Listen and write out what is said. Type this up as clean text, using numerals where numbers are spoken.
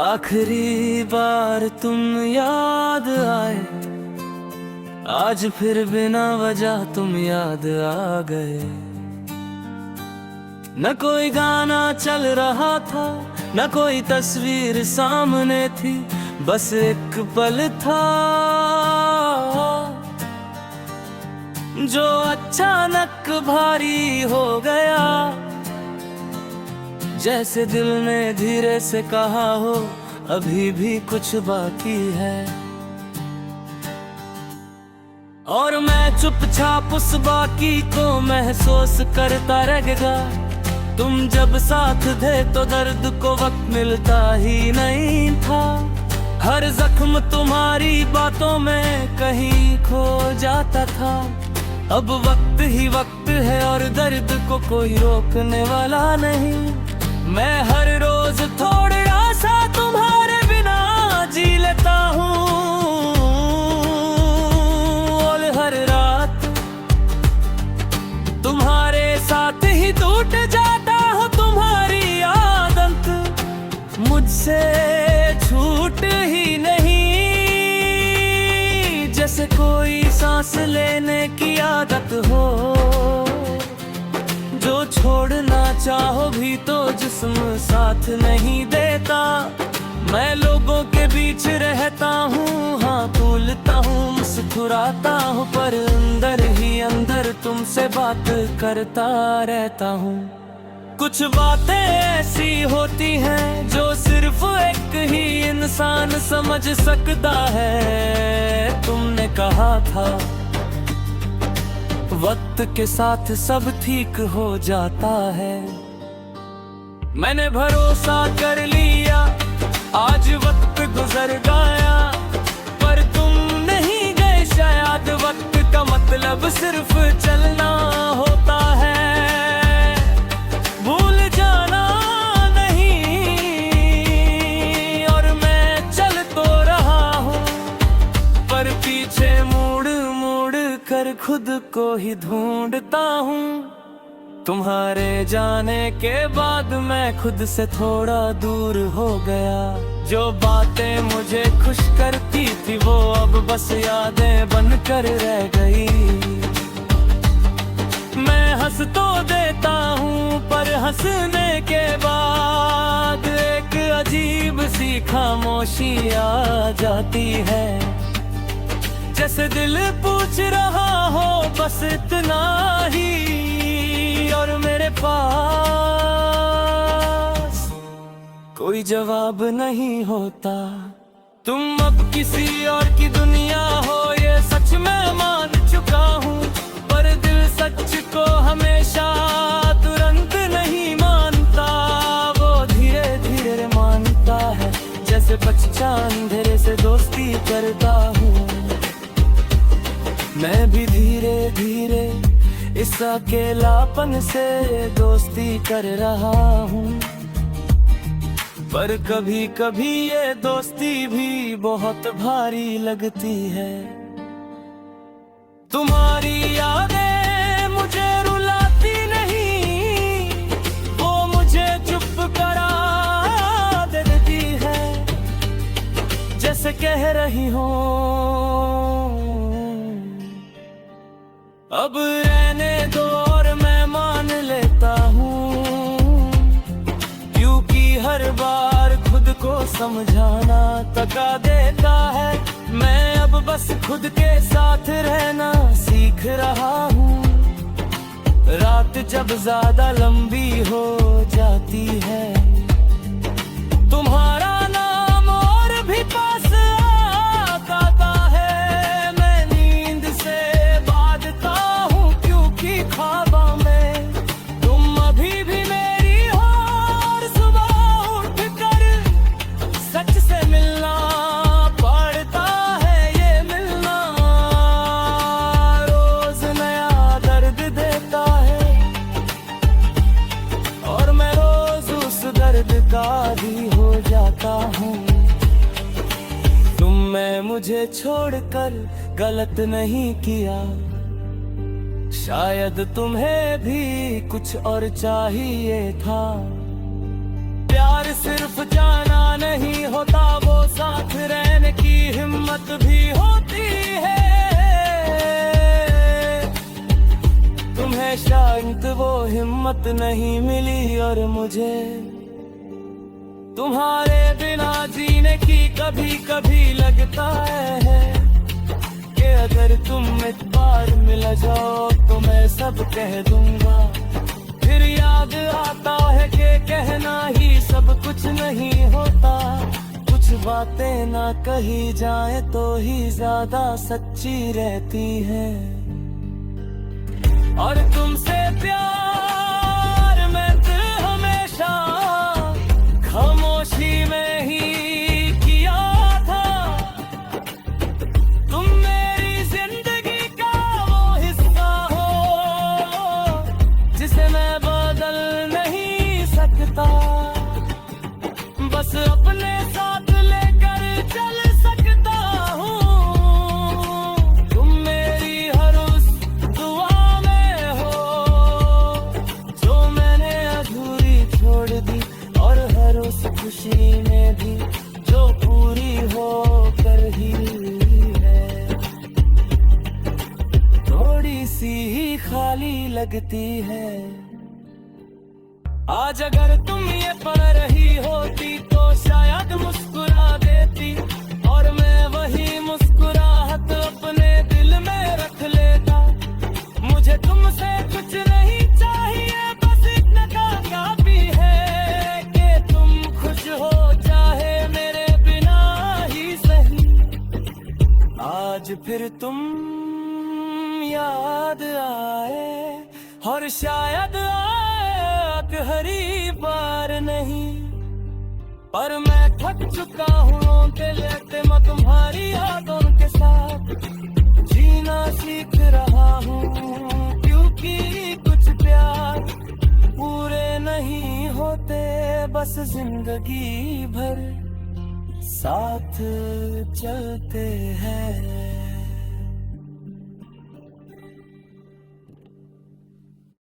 आखिरी बार तुम याद आए, आज फिर बिना वजह तुम याद आ गए। न कोई गाना चल रहा था, न कोई तस्वीर सामने थी, बस एक पल था जो अचानक भारी हो गया। जैसे दिल ने धीरे से कहा हो अभी भी कुछ बाकी है, और मैं चुपचाप उस बाकी को महसूस करता रह गया। तुम जब साथ थे तो दर्द को वक्त मिलता ही नहीं था। हर जख्म तुम्हारी बातों में कहीं खो जाता था। अब वक्त ही वक्त है और दर्द को कोई रोकने वाला नहीं। मैं हर रोज थोड़ा सा तुम्हारे बिना जी लेता हूँ, और हर रात तुम्हारे साथ ही टूट जाता हूँ। तुम्हारी आदत मुझसे छूट ही नहीं, जैसे कोई सांस लेने की आदत हो जो छोड़ना चाहो भी तो जिस्म साथ नहीं देता। मैं लोगों के बीच रहता हूँ, हाँ भूलता हूँ, मुस्कुराता हूँ, पर अंदर ही अंदर तुमसे बात करता रहता हूँ। कुछ बातें ऐसी होती हैं जो सिर्फ एक ही इंसान समझ सकता है। तुमने कहा था वक्त के साथ सब ठीक हो जाता है। मैंने भरोसा कर लिया, आज वक्त गुजर गया, पर तुम नहीं गए। शायद वक्त का मतलब सिर्फ चलना होता है, भूल जाना नहीं। और मैं चल तो रहा हूँ, पर पीछे मुड़ मुड़ कर खुद को ही ढूंढता हूँ। तुम्हारे जाने के बाद मैं खुद से थोड़ा दूर हो गया। जो बातें मुझे खुश करती थी वो अब बस यादें बनकर रह गई। मैं हंस तो देता हूँ, पर हंसने के बाद एक अजीब सी खामोशी आ जाती है। जैसे दिल पूछ रहा हो बस इतना ही, और मेरे पास कोई जवाब नहीं होता। तुम अब किसी और की दुनिया हो ये सच मैं मान चुका हूँ, पर दिल सच को हमेशा तुरंत नहीं मानता। वो धीरे धीरे मानता है, जैसे बच्चा अंधेरे से दोस्ती करता हूँ। मैं भी धीरे धीरे इस अकेलापन से दोस्ती कर रहा हूँ, पर कभी कभी ये दोस्ती भी बहुत भारी लगती है। तुम्हारी यादें मुझे रुलाती नहीं, वो मुझे चुप करा देती है। जैसे कह रही हो अब रहने दो, और मैं मान लेता हूँ, क्योंकि हर बार खुद को समझाना थका देता है। मैं अब बस खुद के साथ रहना सीख रहा हूँ। रात जब ज्यादा लंबी हो जाती है, तुम्हारा नाम और भी पास आता है। मैं नींद से ख्वाबों में तुम अभी भी मेरी हो, और सुबह उठ कर सच से मिलना पड़ता है। ये मिलना रोज नया दर्द देता है, और मैं रोज उस दर्द का आदी हो जाता हूँ। तुमने मुझे छोड़कर गलत नहीं किया, शायद तुम्हें भी कुछ और चाहिए था। प्यार सिर्फ जाना नहीं होता, वो साथ रहने की हिम्मत भी होती है। तुम्हें शायद वो हिम्मत नहीं मिली और मुझे तुम्हारे बिना जीने की कभी कभी लगता है कि अगर तुम एक बार मिल जाओ तो मैं सब कह दूंगा। फिर याद आता है कि कहना ही सब कुछ नहीं होता, कुछ बातें ना कही जाए तो ही ज्यादा सच्ची रहती है। और तुमसे प्यार मैं हमेशा खामोशी में ही किया था। तुम मेरी जिंदगी का वो हिस्सा हो जिसे मैं बदल नहीं सकता, बस अपने साथ लेकर चल सकता हूँ। तुम मेरी हर उस दुआ में हो जो मैंने अधूरी छोड़ दी, और हर उस खुशी में भी जो पूरी हो कर ही है। थोड़ी सी ही खाली लगती है। आज अगर तुम ये पढ़ रही होती तो शायद मुस्कुरा देती, और मैं वही मुस्कुराहट अपने दिल में रख लेता। मुझे तुमसे कुछ नहीं चाहिए, बस इतना काफी है कि तुम खुश हो चाहे मेरे बिना ही सही। आज फिर तुम याद आए और शायद हरी बार नहीं, पर मैं थक चुका हूँ रोते लेते मैं तुम्हारी यादों के साथ जीना सीख रहा हूँ, क्योंकि कुछ प्यार पूरे नहीं होते, बस जिंदगी भर साथ चलते हैं।